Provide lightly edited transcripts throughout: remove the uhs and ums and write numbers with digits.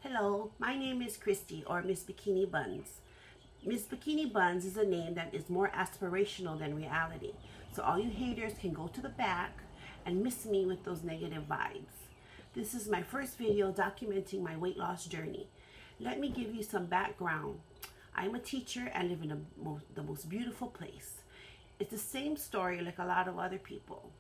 Hello, my name is Christy, or Miss Bikini Buns. Miss Bikini Buns is a name that is more aspirational than reality. So all you haters can go to the back and miss me with those negative vibes. This is my first video documenting my weight loss journey. Let me give you some background. I'm a teacher and live in the most beautiful place. It's the same story like a lot of other people.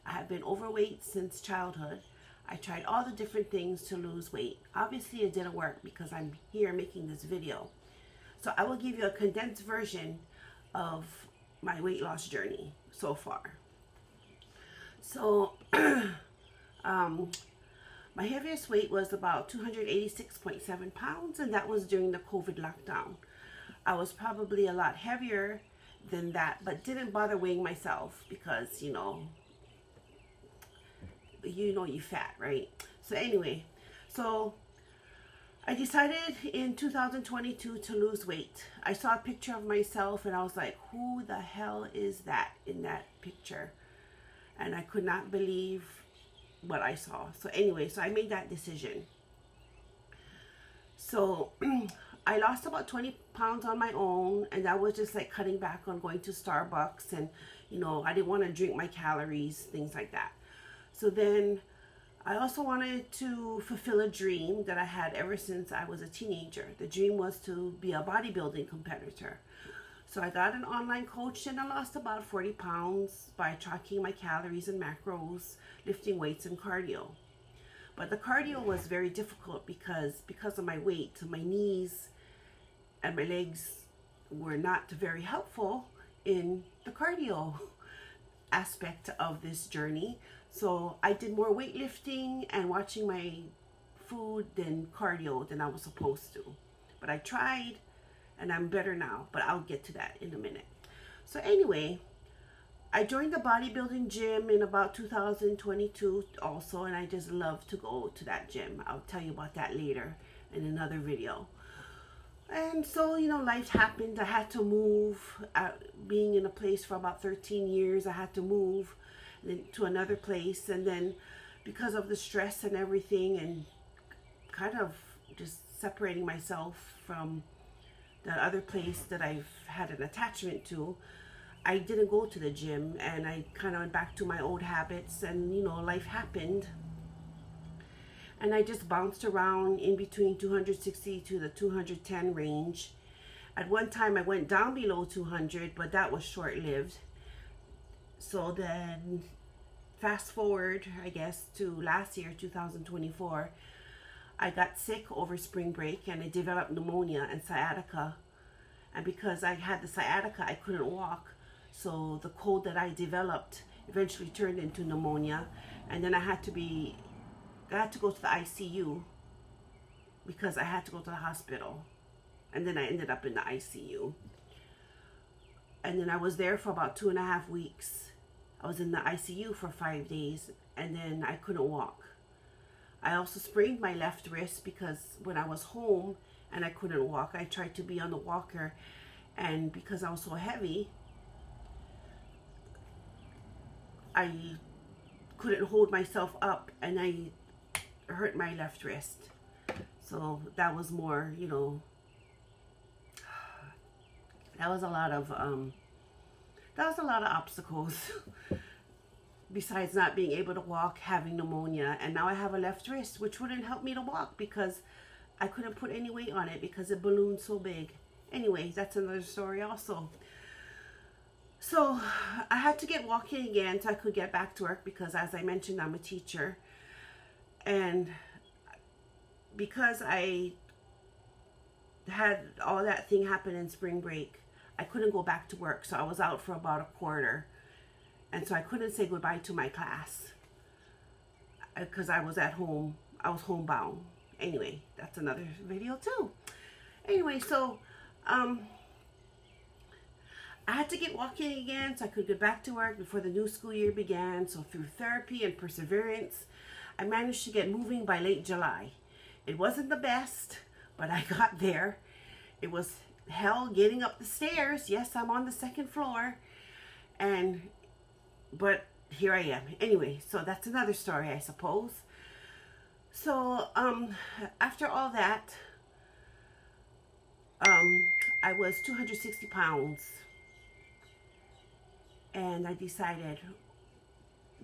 I have been overweight since childhood. I tried all the different things to lose weight. Obviously it didn't work because I'm here making this video. So I will give you a condensed version of my weight loss journey so far. So my heaviest weight was about 286.7 pounds, and that was during the COVID lockdown. I was probably a lot heavier than that, but didn't bother weighing myself because, you know you fat, right? So anyway, so I decided in 2022 to lose weight. I saw a picture of myself and I was like, who the hell is that in that picture? And I could not believe what I saw. So anyway, so I made that decision. So I lost about 20 pounds on my own, and that was just like cutting back on going to Starbucks, and I didn't want to drink my calories, things like that. So then I also wanted to fulfill a dream that I had ever since I was a teenager. The dream was to be a bodybuilding competitor. So I got an online coach and I lost about 40 pounds by tracking my calories and macros, lifting weights and cardio. But the cardio was very difficult because of my weight. My knees and my legs were not very helpful in the cardio aspect of this journey. So I did more weightlifting and watching my food than cardio than I was supposed to. But I tried and I'm better now, but I'll get to that in a minute. So anyway, I joined the bodybuilding gym in about 2022 also, and I just love to go to that gym. I'll tell you about that later in another video. And so, life happened. I had to move. Being in a place for about 13 years, I had to move to another place. And then because of the stress and everything, and kind of just separating myself from the other place that I've had an attachment to, I didn't go to the gym, and I kind of went back to my old habits, and life happened. And I just bounced around in between 260 to the 210 range. At one time I went down below 200, but that was short-lived. So then fast forward, I guess, to last year, 2024, I got sick over spring break and I developed pneumonia and sciatica. And because I had the sciatica, I couldn't walk. So the cold that I developed eventually turned into pneumonia. And then I had to go to the ICU because I had to go to the hospital. And then I ended up in the ICU. And then I was there for about 2.5 weeks. I was in the ICU for 5 days, and then I couldn't walk. I also sprained my left wrist because when I was home and I couldn't walk, I tried to be on the walker, and because I was so heavy, I couldn't hold myself up, and I hurt my left wrist. So that was more, that was a lot of obstacles besides not being able to walk, having pneumonia, and now I have a left wrist which wouldn't help me to walk because I couldn't put any weight on it because it ballooned so big. Anyway, that's another story also. So I had to get walking again so I could get back to work because, as I mentioned, I'm a teacher. And because I had all that thing happen in spring break, I couldn't go back to work. So I was out for about a quarter. And so I couldn't say goodbye to my class because I was at home. I was homebound. Anyway, that's another video too. Anyway, so I had to get walking again so I could get back to work before the new school year began. So through therapy and perseverance, I managed to get moving by late July. It wasn't the best, but I got there. It was hell getting up the stairs. Yes, I'm on the 2nd floor. But here I am. Anyway, so that's another story, I suppose. So after all that, um, I was 260 pounds, and I decided,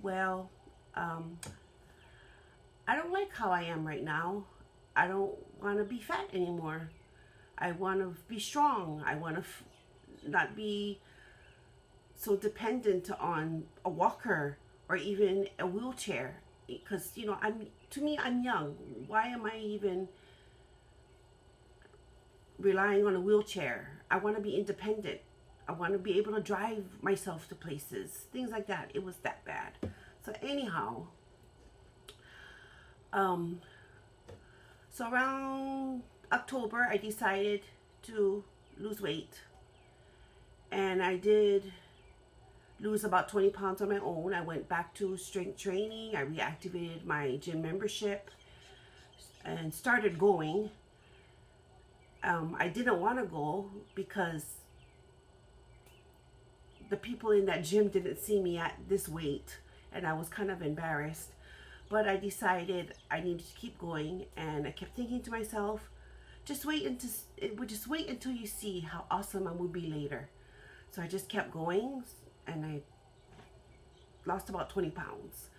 well, um, I don't like how I am right now. I don't want to be fat anymore. I want to be strong. I want to not be so dependent on a walker or even a wheelchair, because I'm young. Why am I even relying on a wheelchair? I want to be independent. I want to be able to drive myself to places, things like that. It was that bad. So anyhow, so around October, I decided to lose weight, and I did lose about 20 pounds on my own. I went back to strength training. I reactivated my gym membership and started going. I didn't want to go because the people in that gym didn't see me at this weight, and I was kind of embarrassed. But I decided I needed to keep going, and I kept thinking to myself, just wait until you see how awesome I will be later. So I just kept going, and I lost about 20 pounds.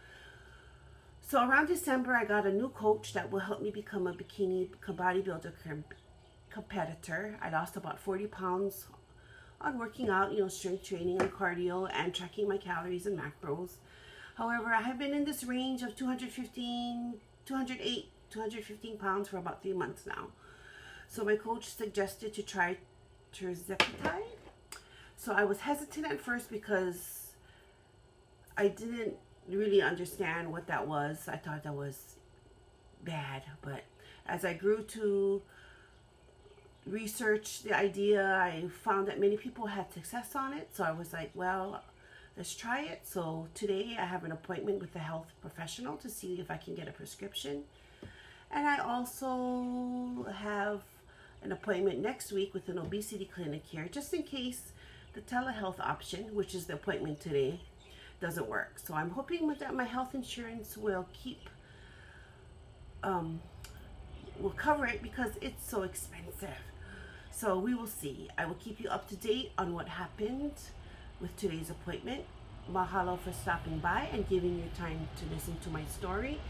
So around December, I got a new coach that will help me become a bikini bodybuilder competitor. I lost about 40 pounds on working out, strength training and cardio, and tracking my calories and macros. However, I have been in this range of 215 pounds for about 3 months now. So my coach suggested to try Tirzepatide. So I was hesitant at first because I didn't really understand what that was. I thought that was bad, but as I grew to research the idea, I found that many people had success on it. So I was like, well, let's try it. So today I have an appointment with a health professional to see if I can get a prescription. And I also have an appointment next week with an obesity clinic here, just in case the telehealth option, which is the appointment today, doesn't work. So I'm hoping that my health insurance will will cover it, because it's so expensive. So we will see. I will keep you up to date on what happened with today's appointment. Mahalo for stopping by and giving your time to listen to my story.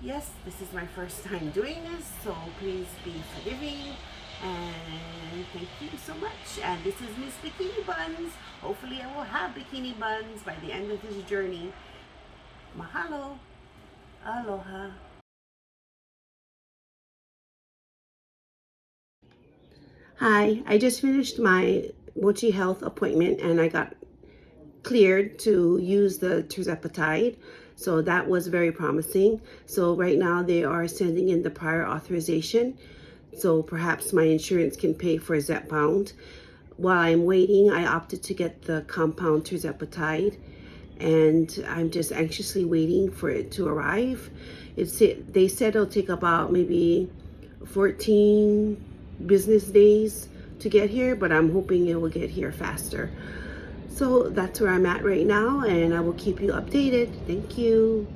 Yes, this is my first time doing this, so please be forgiving, and thank you so much. And this is Miss Bikini Buns. Hopefully I will have bikini buns by the end of this journey. Mahalo. Aloha. Hi, I just finished my Mochi Health appointment, and I got cleared to use the Tirzepatide. So that was very promising. So right now they are sending in the prior authorization. So perhaps my insurance can pay for Zepbound. While I'm waiting, I opted to get the compound Tirzepatide, and I'm just anxiously waiting for it to arrive. They said it'll take about maybe 14 business days to get here, but I'm hoping it will get here faster. So that's where I'm at right now, and I will keep you updated. Thank you.